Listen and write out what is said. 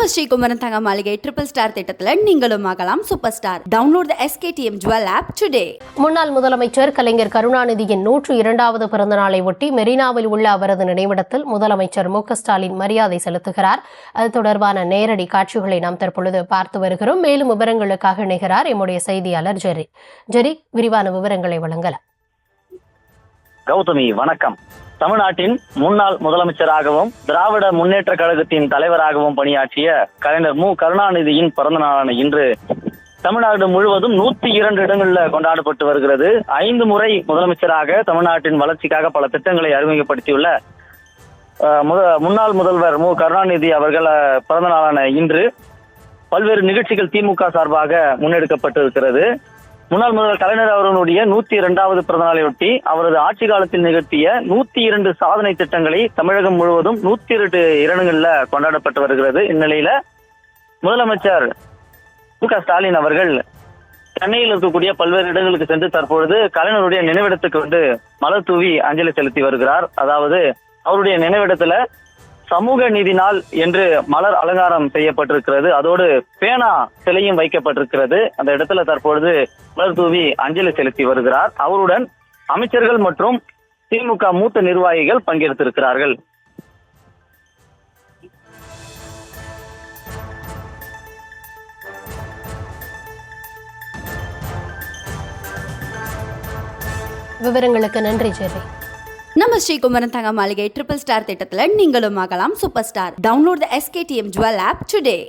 நம்ம ஸ்ரீகுமரன் தங்க மாளிகை ட்ரிபிள் ஸ்டார் திட்டத்தில் நீங்களும் ஆகலாம் super star. Download the SKTM Jewel app today. முன்னாள் முதலமைச்சர் கலைஞர் கருணாநிதியின் 102வது பிறந்த நாளை ஒட்டி மெரினாவில் உள்ள அவரது நினைவிடத்தில் முதலமைச்சர் மு.க.ஸ்டாலின் மரியாதை செலுத்துகிறார். அது தொடர்பான நேரடி காட்சிகளை நாம் தற்பொழுது பார்த்து வருகிறோம். மேலும் விவரங்களுக்காக இணைகிறார் எம்முடைய செய்தியாளர் ஜெரி. விரிவான விவரங்களை வழங்கலாம். கௌதமி, வணக்கம். தமிழ்நாட்டின் முன்னாள் முதலமைச்சராகவும் திராவிட முன்னேற்ற கழகத்தின் தலைவராகவும் பணியாற்றிய கலைஞர் மு கருணாநிதியின் பிறந்த நாளான இன்று தமிழ்நாடு முழுவதும் 102 இடங்களில் கொண்டாடப்பட்டு வருகிறது. 5 முறை முதலமைச்சராக தமிழ்நாட்டின் வளர்ச்சிக்காக பல திட்டங்களை அறிமுகப்படுத்தியுள்ள முன்னாள் முதல்வர் மு கருணாநிதி அவர்கள் பிறந்த நாளான இன்று பல்வேறு நிகழ்ச்சிகள் திமுக சார்பாக முன்னெடுக்கப்பட்டிருக்கிறது. முன்னாள் முதல்வர் கலைஞர் அவர்களுடைய 102வது பிறந்த நாளையொட்டி அவரது ஆட்சி காலத்தில் நிகழ்த்திய 102 சாதனை திட்டங்களை தமிழகம் முழுவதும் 102 இடங்களில் கொண்டாடப்பட்டு வருகிறது. இந்நிலையில முதலமைச்சர் மு.க.ஸ்டாலின் அவர்கள் சென்னையில் இருக்கக்கூடிய பல்வேறு இடங்களுக்கு சென்று தற்பொழுது கலைஞருடைய நினைவிடத்துக்கு மலர் தூவி அஞ்சலி செலுத்தி வருகிறார். அதாவது அவருடைய நினைவிடத்துல சமூக நீதி நாள் என்று மலர் அலங்காரம் செய்யப்பட்டிருக்கிறது. அதோடு பேனா சிலையும் வைக்கப்பட்டிருக்கிறது. அந்த இடத்துல தற்பொழுது மலர் தூவி அஞ்சலி செலுத்தி வருகிறார். அவருடன் அமைச்சர்கள் மற்றும் திமுக மூத்த நிர்வாகிகள் பங்கேற்றிருக்கிறார்கள். விவரங்களுக்கு நன்றி ஜெரி. நம்ம ஸ்ரீகுமரன் தங்க மாளிகை ட்ரிபிள் ஸ்டார் திட்டத்தில் நீங்களும் ஆகலாம் super star. Download the SKTM Jewel app today.